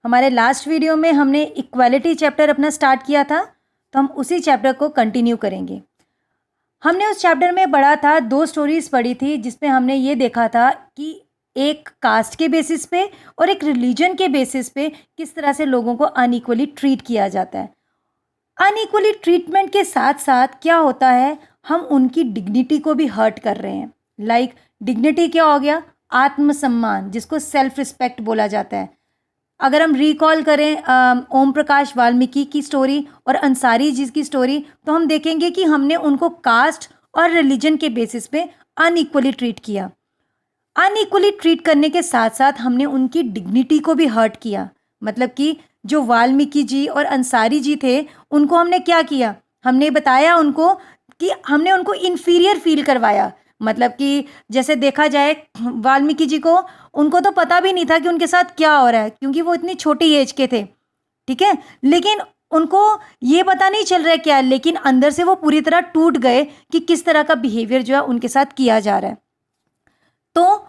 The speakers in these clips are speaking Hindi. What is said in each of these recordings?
हमारे लास्ट वीडियो में हमने इक्वालिटी चैप्टर अपना स्टार्ट किया था, तो हम उसी चैप्टर को कंटिन्यू करेंगे। हमने उस चैप्टर में पढ़ा था, 2 स्टोरीज पढ़ी थी, जिसमें हमने ये देखा था कि एक कास्ट के बेसिस पे और एक रिलीजन के बेसिस पे किस तरह से लोगों को अनइक्वली ट्रीट किया जाता है। अनइक्वली ट्रीटमेंट के साथ साथ क्या होता है, हम उनकी डिग्निटी को भी हर्ट कर रहे हैं। लाइक डिग्निटी क्या हो गया? आत्मसम्मान, जिसको सेल्फ रिस्पेक्ट बोला जाता है। अगर हम रिकॉल करें ओम प्रकाश वाल्मीकि की स्टोरी और अंसारी जी की स्टोरी, तो हम देखेंगे कि हमने उनको कास्ट और रिलीजन के बेसिस पे अनइक्वली ट्रीट किया। अनइक्वली ट्रीट करने के साथ साथ हमने उनकी डिग्निटी को भी हर्ट किया। मतलब कि जो वाल्मीकि जी और अंसारी जी थे, उनको हमने क्या किया? हमने बताया उनको कि हमने उनको इन्फीरियर फील करवाया। मतलब कि जैसे देखा जाए, वाल्मीकि जी को, उनको तो पता भी नहीं था कि उनके साथ क्या हो रहा है, क्योंकि वो इतनी छोटी एज के थे, ठीक है। लेकिन उनको ये पता नहीं चल रहा है क्या, लेकिन अंदर से वो पूरी तरह टूट गए कि किस तरह का बिहेवियर जो है उनके साथ किया जा रहा है। तो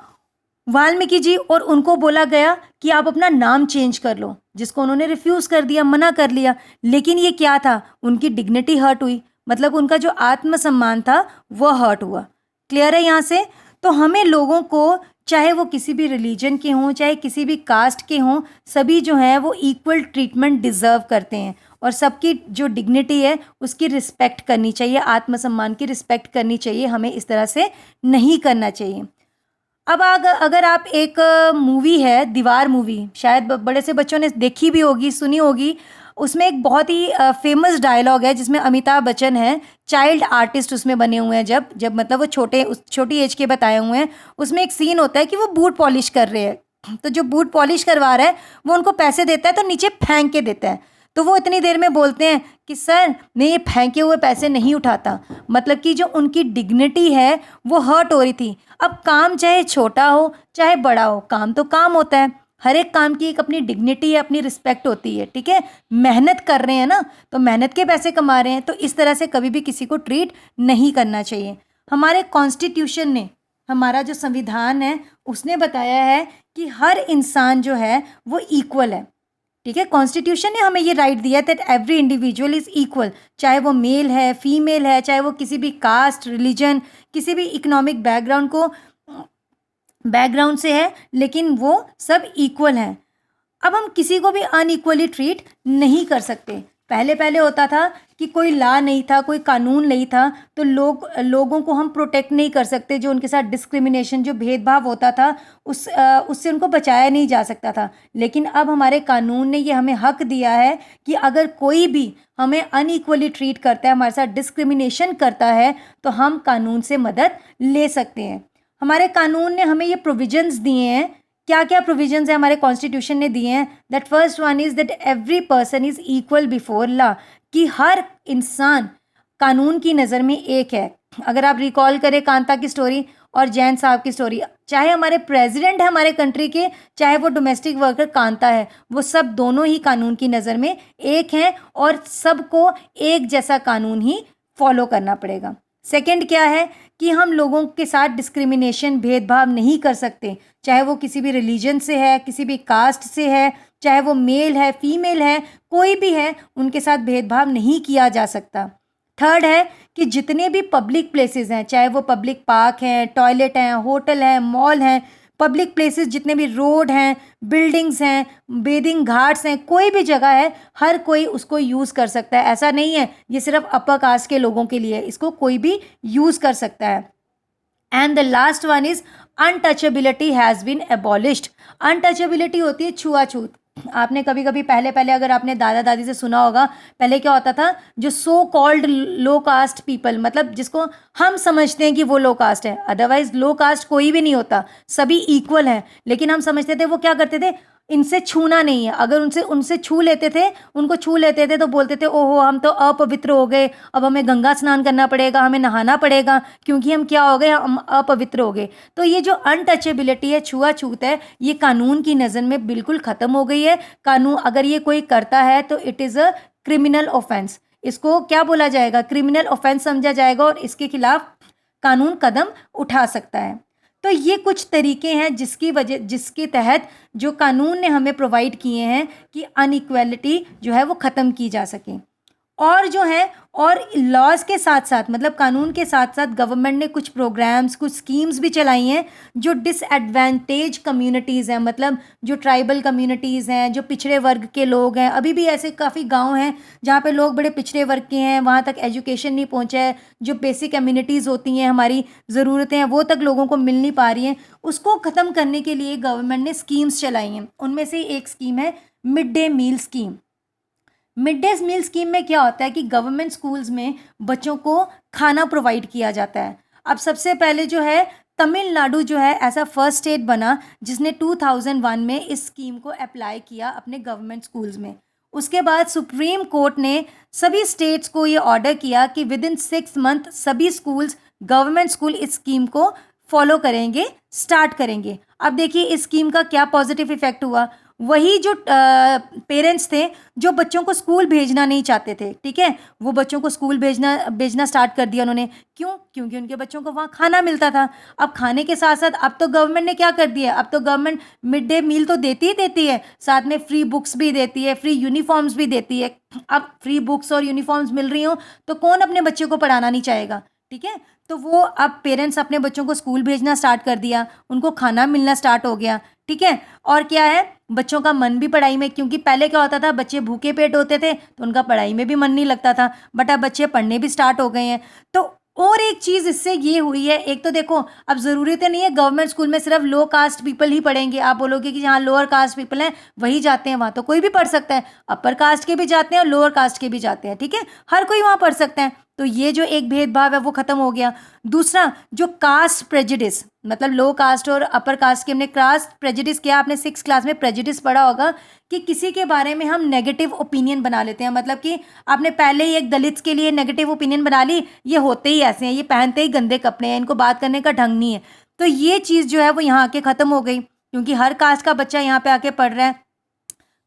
वाल्मीकि जी और उनको बोला गया कि आप अपना नाम चेंज कर लो, जिसको उन्होंने रिफ्यूज कर दिया, मना कर लिया। लेकिन ये क्या था? उनकी डिग्निटी हर्ट हुई, मतलब उनका जो आत्मसम्मान था वो हर्ट हुआ। क्लियर है यहाँ से? तो हमें लोगों को, चाहे वो किसी भी रिलीजन के हों, चाहे किसी भी कास्ट के हों, सभी जो हैं वो इक्वल ट्रीटमेंट डिज़र्व करते हैं और सबकी जो डिग्निटी है उसकी रिस्पेक्ट करनी चाहिए, आत्मसम्मान की रिस्पेक्ट करनी चाहिए। हमें इस तरह से नहीं करना चाहिए। अब अगर आप एक मूवी है दीवार मूवी, शायद बड़े से बच्चों ने देखी भी होगी, सुनी होगी। उसमें एक बहुत ही फेमस डायलॉग है जिसमें अमिताभ बच्चन है, चाइल्ड आर्टिस्ट उसमें बने हुए हैं। जब मतलब वो छोटी एज के बताए हुए हैं। उसमें एक सीन होता है कि वो बूट पॉलिश कर रहे हैं, तो जो बूट पॉलिश करवा रहा है वो उनको पैसे देता है, तो नीचे फेंक के देता है। तो वो इतनी देर में बोलते हैं कि सर, मैं ये फेंके हुए पैसे नहीं उठाता। मतलब कि जो उनकी डिग्निटी है वो हर्ट हो रही थी। अब काम चाहे छोटा हो चाहे बड़ा हो, काम तो काम होता है। हर एक काम की एक अपनी डिग्निटी है, अपनी रिस्पेक्ट होती है, ठीक है। मेहनत कर रहे हैं ना, तो मेहनत के पैसे कमा रहे हैं, तो इस तरह से कभी भी किसी को ट्रीट नहीं करना चाहिए। हमारे कॉन्स्टिट्यूशन ने, हमारा जो संविधान है, उसने बताया है कि हर इंसान जो है वो इक्वल है, ठीक है। कॉन्स्टिट्यूशन ने हमें ये राइट दिया that every individual is equal, चाहे वो मेल है, फीमेल है, चाहे वो किसी भी कास्ट, रिलीजन, किसी भी इकोनॉमिक बैकग्राउंड से है, लेकिन वो सब इक्वल हैं। अब हम किसी को भी अनइक्वली ट्रीट नहीं कर सकते। पहले होता था कि कोई लॉ नहीं था, कोई कानून नहीं था, तो लोगों को हम प्रोटेक्ट नहीं कर सकते। जो उनके साथ डिस्क्रिमिनेशन, जो भेदभाव होता था, उससे उनको बचाया नहीं जा सकता था। लेकिन अब हमारे कानून ने ये हमें हक दिया है कि अगर कोई भी हमें अनइक्वली ट्रीट करता है, हमारे साथ डिस्क्रिमिनेशन करता है, तो हम कानून से मदद ले सकते हैं। हमारे कानून ने हमें ये प्रोविजंस दिए हैं। क्या क्या प्रोविजंस है हमारे कॉन्स्टिट्यूशन ने दिए हैं? That first one is that every person is equal before law, कि हर इंसान कानून की नज़र में एक है। अगर आप रिकॉल करें कांता की स्टोरी और जैन साहब की स्टोरी, चाहे हमारे प्रेसिडेंट है हमारे कंट्री के, चाहे वो डोमेस्टिक वर्कर कांता है, वो सब दोनों ही कानून की नज़र में एक हैं और सबको एक जैसा कानून ही फॉलो करना पड़ेगा। सेकंड क्या है कि हम लोगों के साथ डिस्क्रिमिनेशन, भेदभाव नहीं कर सकते, चाहे वो किसी भी रिलीजन से है, किसी भी कास्ट से है, चाहे वो मेल है, फीमेल है, कोई भी है, उनके साथ भेदभाव नहीं किया जा सकता। थर्ड है कि जितने भी पब्लिक प्लेसेस हैं, चाहे वो पब्लिक पार्क हैं, टॉयलेट हैं, होटल हैं, मॉल हैं, पब्लिक प्लेसेस जितने भी रोड हैं, बिल्डिंग्स हैं, बेदिंग घाट्स हैं, कोई भी जगह है, हर कोई उसको यूज़ कर सकता है। ऐसा नहीं है ये सिर्फ अपर कास्ट के लोगों के लिए, इसको कोई भी यूज़ कर सकता है। And the last one is untouchability has been abolished. Untouchability होती है छुआछूत। आपने कभी कभी पहले अगर आपने दादा दादी से सुना होगा, पहले क्या होता था, जो सो कॉल्ड लो कास्ट पीपल, मतलब जिसको हम समझते हैं कि वो लो कास्ट है, अदरवाइज लो कास्ट कोई भी नहीं होता, सभी इक्वल हैं। लेकिन हम समझते थे, वो क्या करते थे, इनसे छूना नहीं है। अगर उनसे छू लेते थे, उनको छू लेते थे, तो बोलते थे ओहो हम तो अपवित्र हो गए, अब हमें गंगा स्नान करना पड़ेगा, हमें नहाना पड़ेगा, क्योंकि हम क्या हो गए, हम अपवित्र हो गए। तो ये जो अनटचेबिलिटी है, छुआछूत है, ये कानून की नज़र में बिल्कुल ख़त्म हो गई है। कानून अगर ये कोई करता है तो it is a criminal offence. इसको क्या बोला जाएगा? क्रिमिनल ऑफेंस समझा जाएगा और इसके खिलाफ कानून कदम उठा सकता है। तो ये कुछ तरीके हैं जिसके तहत जो कानून ने हमें प्रोवाइड किए हैं कि अनइक्वालिटी जो है वो ख़त्म की जा सके। और जो है और लॉज के साथ साथ मतलब कानून के साथ साथ गवर्नमेंट ने कुछ प्रोग्राम्स कुछ स्कीम्स भी चलाई हैं जो डिसएडवांटेज कम्युनिटीज़ हैं, मतलब जो ट्राइबल कम्युनिटीज़ हैं, जो पिछड़े वर्ग के लोग हैं। अभी भी ऐसे काफ़ी गांव हैं जहाँ पे लोग बड़े पिछड़े वर्ग के हैं, वहाँ तक एजुकेशन नहीं पहुँचा है, जो बेसिक कम्युनिटीज़ होती हैं, हमारी ज़रूरतें हैं, वो तक लोगों को मिल नहीं पा रही हैं। उसको ख़त्म करने के लिए गवर्नमेंट ने स्कीम्स चलाई हैं। उनमें से एक स्कीम है mid day meal scheme. Mid day meal scheme में क्या होता है कि गवर्नमेंट स्कूल्स में बच्चों को खाना प्रोवाइड किया जाता है। अब सबसे पहले जो है तमिलनाडु जो है ऐसा फर्स्ट स्टेट बना जिसने 2001 में इस स्कीम को अप्लाई किया अपने गवर्नमेंट स्कूल्स में। उसके बाद सुप्रीम कोर्ट ने सभी स्टेट्स को ये ऑर्डर किया कि विद इन 6 मंथ सभी स्कूल्स गवर्नमेंट स्कूल इस स्कीम को फॉलो करेंगे, स्टार्ट करेंगे। अब देखिए इस स्कीम का क्या पॉजिटिव इफेक्ट हुआ। वही जो पेरेंट्स थे जो बच्चों को स्कूल भेजना नहीं चाहते थे, ठीक है, वो बच्चों को स्कूल भेजना स्टार्ट कर दिया उन्होंने। क्यों? क्योंकि उनके बच्चों को वहाँ खाना मिलता था। अब खाने के साथ साथ अब तो गवर्नमेंट ने क्या कर दिया, अब तो गवर्नमेंट मिड डे मील तो देती ही देती है, साथ में फ्री बुक्स भी देती है, फ्री यूनिफॉर्म्स भी देती है। अब फ्री बुक्स और यूनिफॉर्म्स मिल रही हो तो कौन अपने बच्चे को पढ़ाना नहीं चाहेगा, ठीक है। तो वो अब पेरेंट्स अपने बच्चों को स्कूल भेजना स्टार्ट कर दिया, उनको खाना मिलना स्टार्ट हो गया, ठीक है। और क्या है, बच्चों का मन भी पढ़ाई में, क्योंकि पहले क्या होता था बच्चे भूखे पेट होते थे तो उनका पढ़ाई में भी मन नहीं लगता था, बट अब बच्चे पढ़ने भी स्टार्ट हो गए हैं। तो और एक चीज़ इससे ये हुई है, एक तो देखो अब ज़रूरी तो नहीं है गवर्नमेंट स्कूल में सिर्फ लो कास्ट पीपल ही पढ़ेंगे। आप बोलोगे कि जहाँ लोअर कास्ट पीपल हैं वही जाते हैं, वहाँ तो कोई भी पढ़ सकता है, अपर कास्ट के भी जाते हैं और लोअर कास्ट के भी जाते हैं, ठीक है, हर कोई वहाँ पढ़ सकता है। तो ये जो एक भेदभाव है वो ख़त्म हो गया। दूसरा जो कास्ट प्रेजुडिस, मतलब लो कास्ट और अपर कास्ट के, हमने कास्ट प्रेजुडिस किया, आपने 6th क्लास में प्रेजुडिस पढ़ा होगा कि किसी के बारे में हम नेगेटिव ओपिनियन बना लेते हैं। मतलब कि आपने पहले ही एक दलित के लिए नेगेटिव ओपिनियन बना ली, ये होते ही ऐसे हैं, ये पहनते ही गंदे कपड़े हैं, इनको बात करने का ढंग नहीं है। तो ये चीज़ जो है वो यहाँ आके ख़त्म हो गई, क्योंकि हर कास्ट का बच्चा यहाँ पे आके पढ़ रहा है,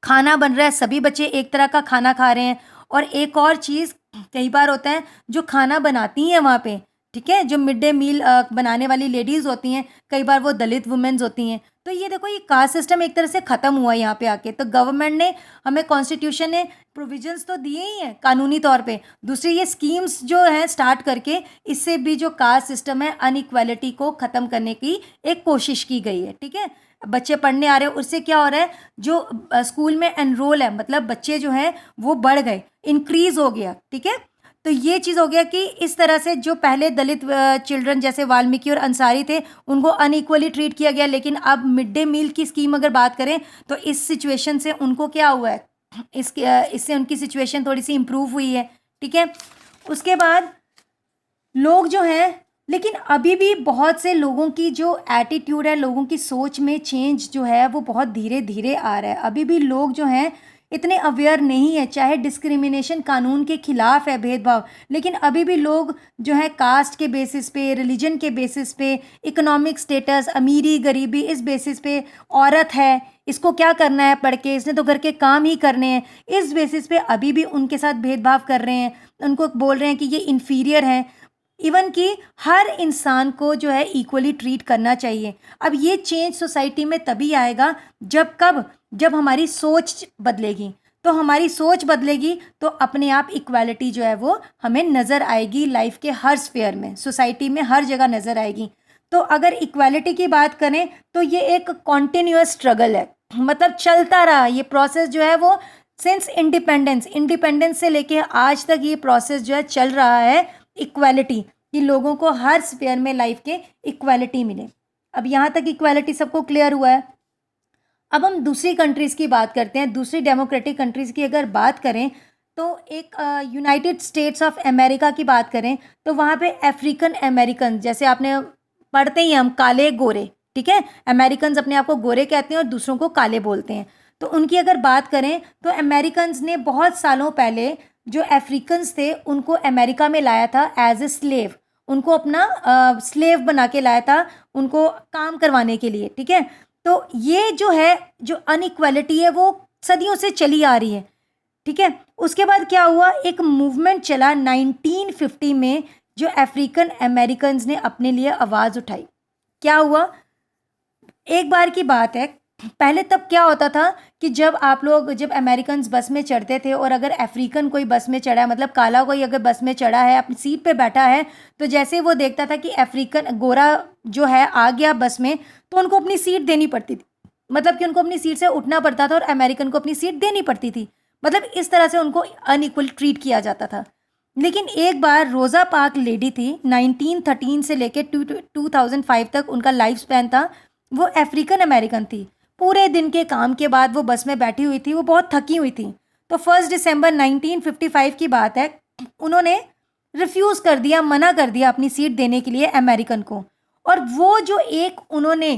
खाना बन रहा है, सभी बच्चे एक तरह का खाना खा रहे हैं। और एक और चीज़, कई बार होता है जो खाना बनाती हैं वहाँ पे, ठीक है, जो मिड डे मील बनाने वाली लेडीज़ होती हैं, कई बार वो दलित वुमेन्स होती हैं। तो ये देखो ये कास्ट सिस्टम एक तरह से ख़त्म हुआ यहाँ पे आके। तो गवर्नमेंट ने हमें, कॉन्स्टिट्यूशन ने प्रोविजंस तो दिए ही हैं कानूनी तौर पे, दूसरी ये स्कीम्स जो हैं स्टार्ट करके इससे भी जो कास्ट सिस्टम है अनइक्वालिटी को ख़त्म करने की एक कोशिश की गई है, ठीक है। बच्चे पढ़ने आ रहे हैं, उससे क्या हो रहा है, जो स्कूल में एनरोल है, मतलब बच्चे जो हैं वो बढ़ गए, इंक्रीज़ हो गया, ठीक है। तो ये चीज़ हो गया कि इस तरह से जो पहले दलित चिल्ड्रन जैसे वाल्मीकि और अंसारी थे उनको अनइक्वली ट्रीट किया गया, लेकिन अब मिड डे मील की स्कीम अगर बात करें तो इस सिचुएशन से उनको क्या हुआ है, इससे उनकी सिचुएशन थोड़ी सी इम्प्रूव हुई है, ठीक है। उसके बाद लोग जो हैं, लेकिन अभी भी बहुत से लोगों की जो एटीट्यूड है, लोगों की सोच में चेंज जो है वो बहुत धीरे धीरे आ रहा है। अभी भी लोग जो हैं इतने अवेयर नहीं है, चाहे डिस्क्रिमिनेशन कानून के खिलाफ है भेदभाव, लेकिन अभी भी लोग जो है कास्ट के बेसिस पे, रिलीजन के बेसिस पे, इकोनॉमिक स्टेटस, अमीरी गरीबी, इस बेसिस पे, औरत है इसको क्या करना है पढ़ के, इसने तो घर के काम ही करने हैं, इस बेसिस पे अभी भी उनके साथ भेदभाव कर रहे हैं, उनको बोल रहे हैं कि ये इन्फीरियर हैं। इवन कि हर इंसान को जो है इक्वली ट्रीट करना चाहिए। अब ये चेंज सोसाइटी में तभी आएगा जब हमारी सोच बदलेगी। तो हमारी सोच बदलेगी तो अपने आप इक्वालिटी जो है वो हमें नज़र आएगी, लाइफ के हर स्फेयर में, सोसाइटी में हर जगह नज़र आएगी। तो अगर इक्वालिटी की बात करें तो ये एक कॉन्टिन्यूअस स्ट्रगल है, मतलब चलता रहा ये प्रोसेस जो है वो सिंस इंडिपेंडेंस से लेके आज तक ये प्रोसेस जो है चल रहा है, इक्वालिटी, कि लोगों को हर स्फेयर में लाइफ के इक्वालिटी मिले। अब यहाँ तक इक्वालिटी सबको क्लियर हुआ है। अब हम दूसरी कंट्रीज़ की बात करते हैं। दूसरी डेमोक्रेटिक कंट्रीज़ की अगर बात करें तो एक यूनाइटेड स्टेट्स ऑफ अमेरिका की बात करें तो वहाँ पे अफ्रीकन अमेरिकन, जैसे आपने पढ़ते ही हम काले गोरे, ठीक है, अमेरिकन अपने आप को गोरे कहते हैं और दूसरों को काले बोलते हैं। तो उनकी अगर बात करें तो अमेरिकन ने बहुत सालों पहले जो अफ्रीकन्स थे उनको अमेरिका में लाया था एज ए स्लेव, उनको अपना स्लेव बना के लाया था, उनको काम करवाने के लिए, ठीक है। तो ये जो है, जो अनइक्वालिटी है वो सदियों से चली आ रही है, ठीक है। उसके बाद क्या हुआ, एक मूवमेंट चला 1950 में, जो अफ्रीकन अमेरिकन्स ने अपने लिए आवाज़ उठाई, क्या हुआ, एक बार की बात है, पहले तब क्या होता था कि जब अमेरिकन्स बस में चढ़ते थे और अगर अफ्रीकन कोई बस में चढ़ा है, मतलब काला कोई अगर बस में चढ़ा है, अपनी सीट पे बैठा है, तो जैसे वो देखता था कि अफ्रीकन गोरा जो है आ गया बस में, तो उनको अपनी सीट देनी पड़ती थी, मतलब कि उनको अपनी सीट से उठना पड़ता था और अमेरिकन को अपनी सीट देनी पड़ती थी। मतलब इस तरह से उनको अनइक्वल ट्रीट किया जाता था। लेकिन एक बार रोज़ा पार्क लेडी थी, 1913 से लेकर 2005 तक उनका लाइफ स्पैन था, वो अफ्रीकन अमेरिकन थी। पूरे दिन के काम के बाद वो बस में बैठी हुई थी, वो बहुत थकी हुई थी। तो 1 दिसंबर 1955 की बात है, उन्होंने रिफ्यूज़ कर दिया, मना कर दिया अपनी सीट देने के लिए अमेरिकन को। और वो जो एक उन्होंने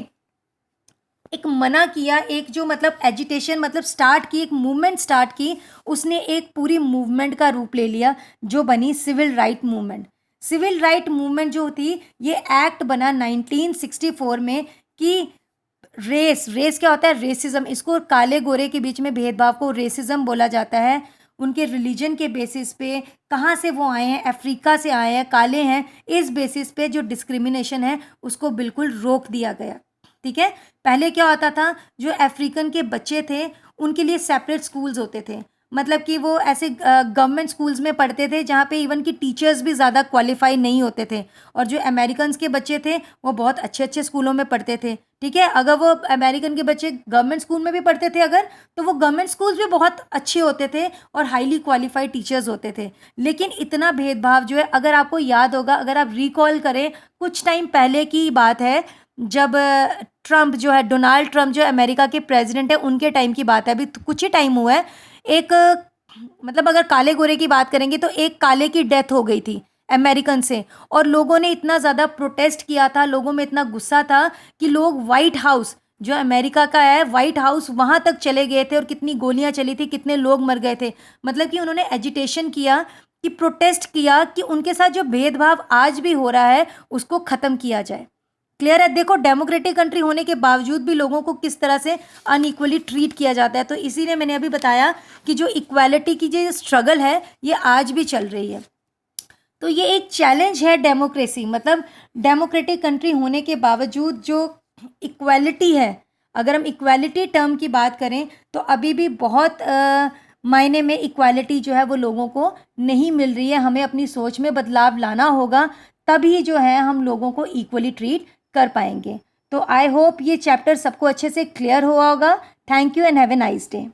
एक मना किया, एक जो मतलब एजिटेशन मतलब स्टार्ट की, एक मूवमेंट स्टार्ट की, उसने एक पूरी मूवमेंट का रूप ले लिया जो बनी civil right movement. Civil right movement जो थी, ये एक्ट बना 1964 में कि रेस क्या होता है, रेसिज्म, इसको काले गोरे के बीच में भेदभाव को रेसिज्म बोला जाता है। उनके रिलीजन के बेसिस पे, कहाँ से वो आए हैं, अफ्रीका से आए हैं, काले हैं, इस बेसिस पे जो डिस्क्रिमिनेशन है उसको बिल्कुल रोक दिया गया। ठीक है, पहले क्या होता था, जो अफ्रीकन के बच्चे थे उनके लिए सेपरेट स्कूल्स होते थे, मतलब कि वो ऐसे गवर्नमेंट स्कूल्स में पढ़ते थे जहाँ पे इवन कि टीचर्स भी ज़्यादा क्वालिफाई नहीं होते थे। और जो अमेरिकन्स के बच्चे थे वो बहुत अच्छे अच्छे स्कूलों में पढ़ते थे। ठीक है, अगर वो अमेरिकन के बच्चे गवर्नमेंट स्कूल में भी पढ़ते थे अगर, तो वो गवर्नमेंट स्कूल्स भी बहुत अच्छे होते थे और हाईली क्वालिफाइड टीचर्स होते थे। लेकिन इतना भेदभाव जो है, अगर आपको याद होगा, अगर आप रिकॉल करें, कुछ टाइम पहले की बात है, जब ट्रम्प जो है, डोनाल्ड ट्रम्प जो अमेरिका के प्रेसिडेंट है, उनके टाइम की बात है, अभी कुछ ही टाइम हुआ है। एक मतलब अगर काले गोरे की बात करेंगे तो एक काले की डेथ हो गई थी अमेरिकन से, और लोगों ने इतना ज़्यादा प्रोटेस्ट किया था, लोगों में इतना गुस्सा था कि लोग वाइट हाउस जो अमेरिका का है, वाइट हाउस, वहाँ तक चले गए थे और कितनी गोलियाँ चली थी, कितने लोग मर गए थे। मतलब कि उन्होंने एजिटेशन किया, कि प्रोटेस्ट किया कि उनके साथ जो भेदभाव आज भी हो रहा है उसको ख़त्म किया जाए। क्लियर है, देखो डेमोक्रेटिक कंट्री होने के बावजूद भी लोगों को किस तरह से अनइक्वली ट्रीट किया जाता है। तो इसीलिए मैंने अभी बताया कि जो इक्वालिटी की जो स्ट्रगल है ये आज भी चल रही है। तो ये एक चैलेंज है डेमोक्रेसी, मतलब डेमोक्रेटिक कंट्री होने के बावजूद जो इक्वालिटी है, अगर हम इक्वालिटी टर्म की बात करें तो अभी भी बहुत मायने में इक्वालिटी जो है वो लोगों को नहीं मिल रही है। हमें अपनी सोच में बदलाव लाना होगा, तभी जो है हम लोगों को इक्वली ट्रीट कर पाएंगे। तो आई होप ये चैप्टर सबको अच्छे से क्लियर हुआ होगा। Thank you and have a nice day.